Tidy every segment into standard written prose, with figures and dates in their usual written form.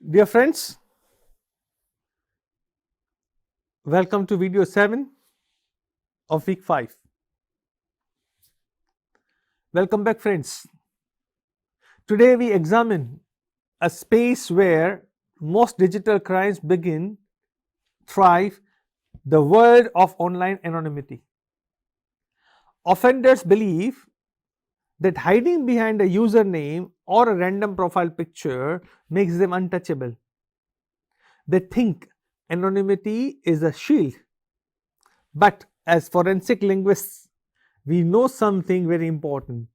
Dear friends, welcome to video 7 of week 5. Welcome back, friends. Today we examine a space where most digital crimes thrive, the world of online anonymity. Offenders believe that hiding behind a username or a random profile picture makes them untouchable. They think anonymity is a shield. But as forensic linguists, we know something very important,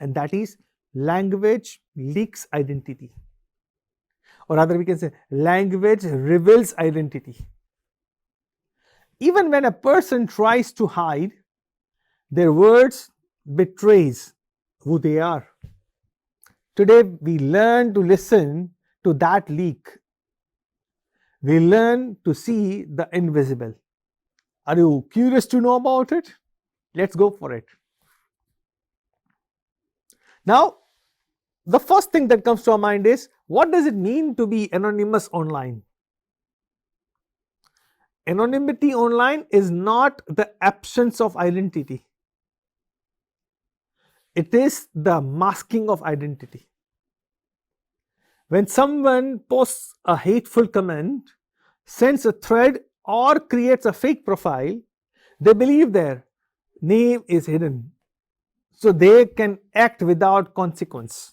and that is language leaks identity. Or rather, we can say language reveals identity. Even when a person tries to hide, their words betrays who they are. Today, we learn to listen to that leak. We learn to see the invisible. Are you curious to know about it? Let's go for it. Now, the first thing that comes to our mind is, what does it mean to be anonymous online? Anonymity online is not the absence of identity. It is the masking of identity. When someone posts a hateful comment, sends a thread, or creates a fake profile, they believe their name is hidden, so they can act without consequence.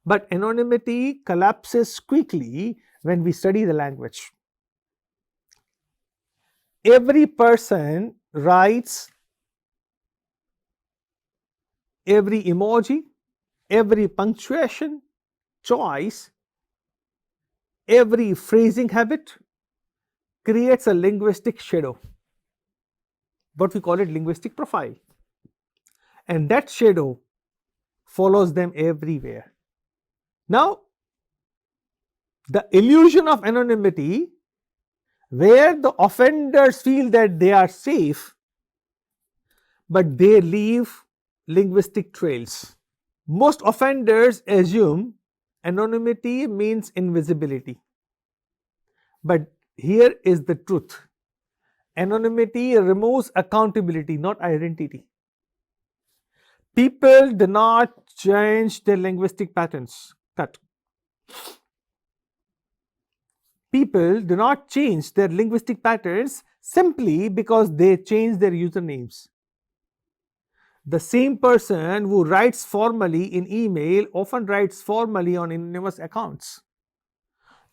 But anonymity collapses quickly when we study the language. Every person writes every emoji, every punctuation choice, every phrasing habit creates a linguistic shadow. But we call it linguistic profile. And that shadow follows them everywhere. Now, the illusion of anonymity, where the offenders feel that they are safe, but they leave linguistic trails. Most offenders assume anonymity means invisibility. But here is the truth. Anonymity removes accountability, not identity. People do not change their linguistic patterns. People do not change their linguistic patterns simply because they change their usernames. The same person who writes formally in email often writes formally on anonymous accounts.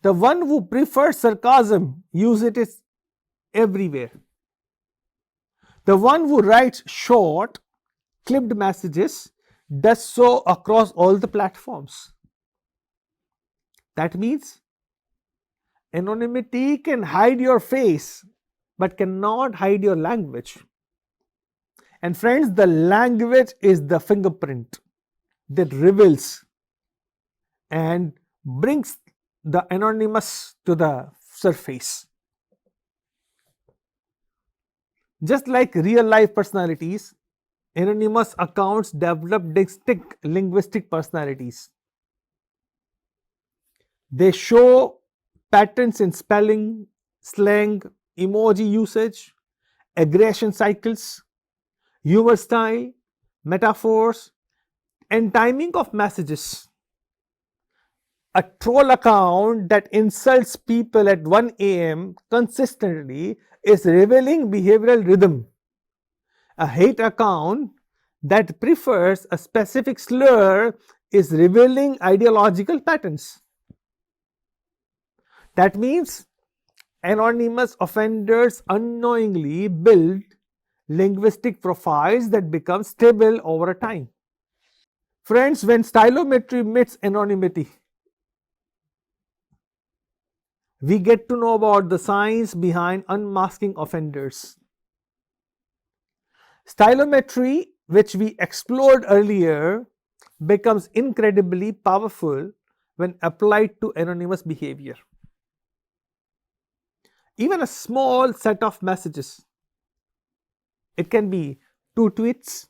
The one who prefers sarcasm uses it everywhere. The one who writes short, clipped messages does so across all the platforms. That means anonymity can hide your face but cannot hide your language. And friends, the language is the fingerprint that reveals and brings the anonymous to the surface. Just like real life personalities, anonymous accounts develop distinct linguistic personalities. They show patterns in spelling, slang, emoji usage, aggression cycles, humor style, metaphors, and timing of messages. A troll account that insults people at 1 a.m. consistently is revealing behavioral rhythm. A hate account that prefers a specific slur is revealing ideological patterns. That means anonymous offenders unknowingly build linguistic profiles that become stable over time. Friends, when stylometry meets anonymity, we get to know about the science behind unmasking offenders. Stylometry, which we explored earlier, becomes incredibly powerful when applied to anonymous behavior. Even a small set of messages, it can be 2 tweets,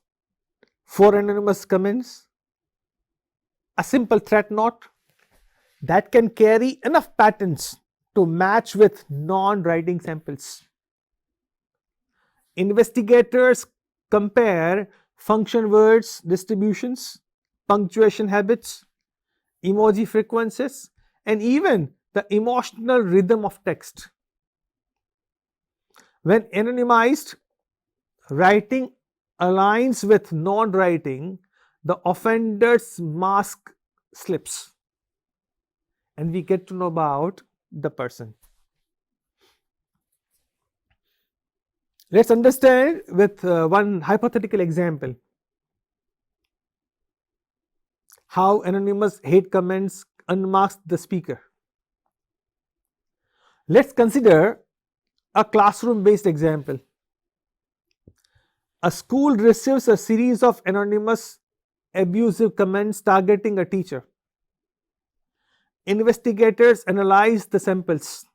4 anonymous comments, a simple threat note, that can carry enough patterns to match with non-writing samples. Investigators compare function words distributions, punctuation habits, emoji frequencies, and even the emotional rhythm of text. When anonymized writing aligns with non writing, the offender's mask slips and we get to know about the person. Let's understand with one hypothetical example how anonymous hate comments unmask the speaker. Let's consider a classroom based example. A school receives a series of anonymous abusive comments targeting a teacher. Investigators analyze the samples.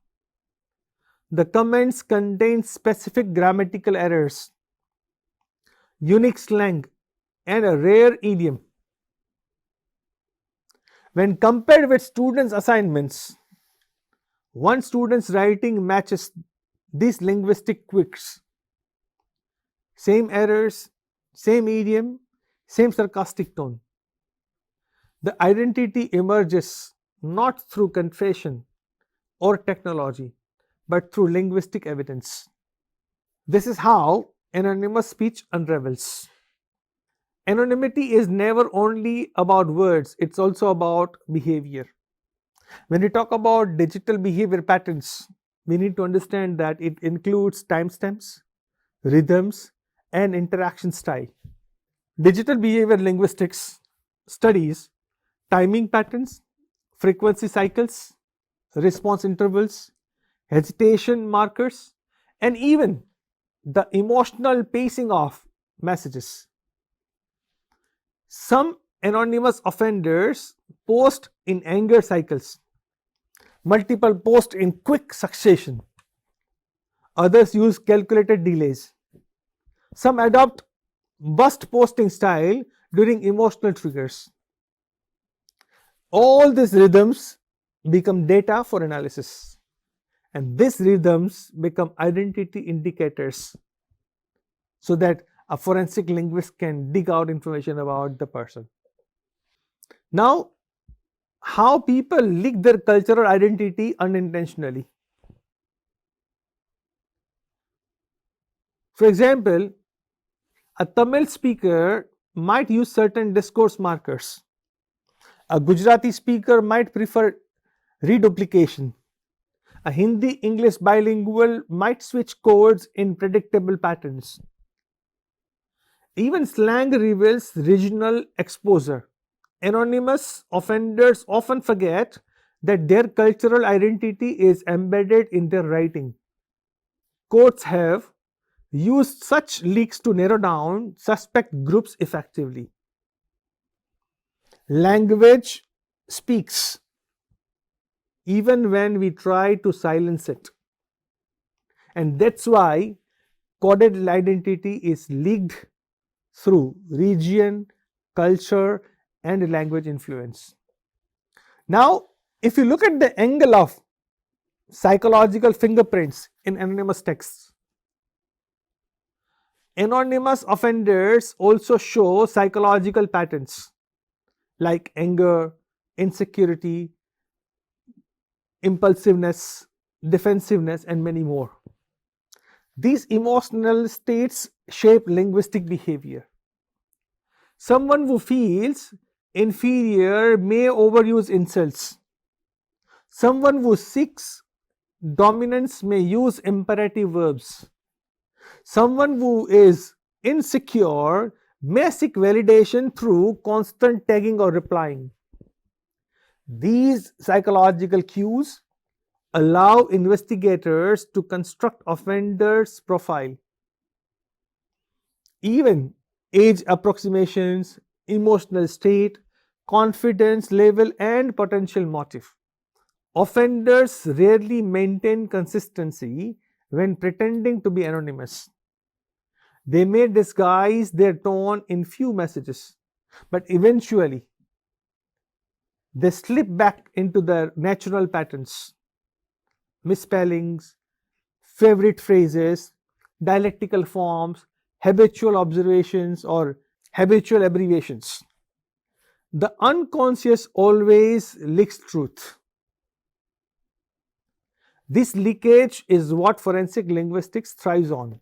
The comments contain specific grammatical errors, unique slang, and a rare idiom. When compared with students' assignments, one student's writing matches these linguistic quirks. Same errors, same idiom, same sarcastic tone. The identity emerges not through confession or technology, but through linguistic evidence. This is how anonymous speech unravels. Anonymity is never only about words, it's also about behavior. When we talk about digital behavior patterns, we need to understand that it includes timestamps, rhythms, and interaction style. Digital behavior linguistics studies timing patterns, frequency cycles, response intervals, hesitation markers, and even the emotional pacing of messages. Some anonymous offenders post in anger cycles, multiple posts in quick succession. Others use calculated delays. Some adopt burst posting style during emotional triggers. All these rhythms become data for analysis, and these rhythms become identity indicators so that a forensic linguist can dig out information about the person. Now, how people leak their cultural identity unintentionally. For example, a Tamil speaker might use certain discourse markers. A Gujarati speaker might prefer reduplication. A Hindi English bilingual might switch codes in predictable patterns. Even slang reveals regional exposure. Anonymous offenders often forget that their cultural identity is embedded in their writing. Courts have used such leaks to narrow down suspect groups effectively. Language speaks even when we try to silence it. And that's why coded identity is leaked through region, culture, and language influence. Now, if you look at the angle of psychological fingerprints in anonymous texts, anonymous offenders also show psychological patterns like anger, insecurity, impulsiveness, defensiveness, and many more. These emotional states shape linguistic behavior. Someone who feels inferior may overuse insults. Someone who seeks dominance may use imperative verbs. Someone who is insecure may seek validation through constant tagging or replying. These psychological cues allow investigators to construct offenders' profile. Even age approximations, emotional state, confidence level, and potential motive. Offenders rarely maintain consistency when pretending to be anonymous. They may disguise their tone in few messages, but eventually they slip back into their natural patterns, misspellings, favorite phrases, dialectical forms, habitual observations, or habitual abbreviations. The unconscious always leaks truth. This leakage is what forensic linguistics thrives on.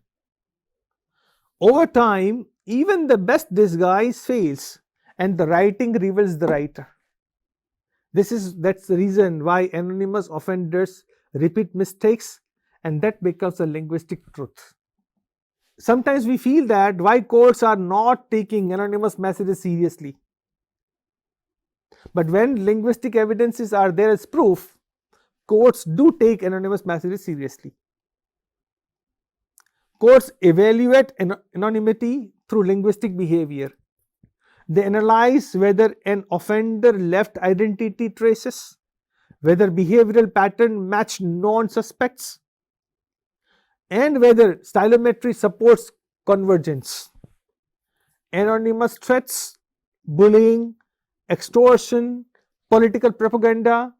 Over time, even the best disguise fails, and the writing reveals the writer. That's the reason why anonymous offenders repeat mistakes, and that becomes a linguistic truth. Sometimes we feel that why courts are not taking anonymous messages seriously. But when linguistic evidences are there as proof, courts do take anonymous messages seriously. Courts evaluate anonymity through linguistic behavior. They analyze whether an offender left identity traces, whether behavioral pattern match known suspects, and whether stylometry supports convergence. Anonymous threats, bullying, extortion, political propaganda,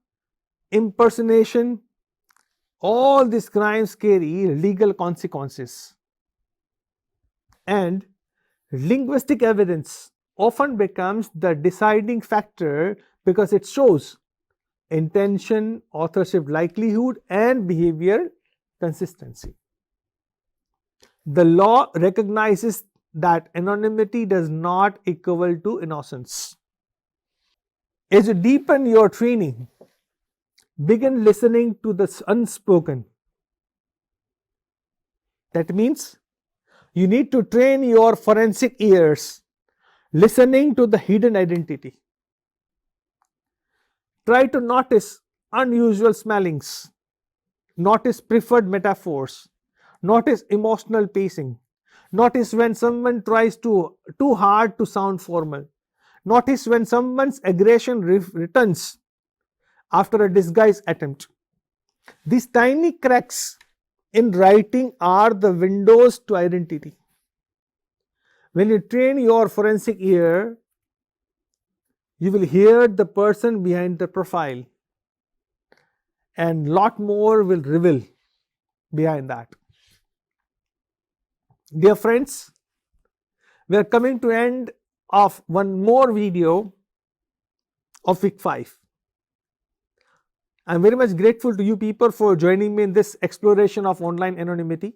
impersonation, all these crimes carry legal consequences. And linguistic evidence often becomes the deciding factor because it shows intention, authorship likelihood, and behavior consistency. The law recognizes that anonymity does not equal to innocence. As you deepen your training, begin listening to the unspoken. That means you need to train your forensic ears, listening to the hidden identity. Try to notice unusual smellings, notice preferred metaphors, notice emotional pacing, notice when someone tries too hard to sound formal, notice when someone's aggression returns after a disguise attempt. These tiny cracks in writing are the windows to identity. When you train your forensic ear, you will hear the person behind the profile, and lot more will reveal behind that. Dear friends, we are coming to end of one more video of week 5. I am very much grateful to you people for joining me in this exploration of online anonymity.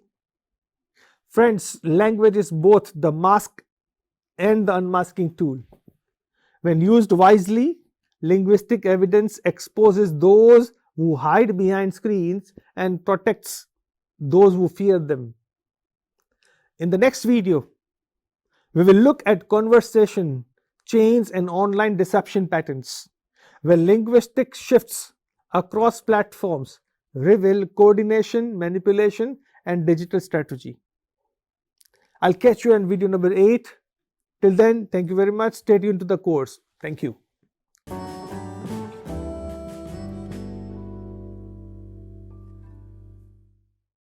Friends, language is both the mask and the unmasking tool. When used wisely, linguistic evidence exposes those who hide behind screens and protects those who fear them. In the next video, we will look at conversation chains and online deception patterns, where linguistic shifts across platforms reveal coordination, manipulation, and digital strategy. I'll catch you in video number 8. Till then, thank you very much. Stay tuned to the course. Thank you.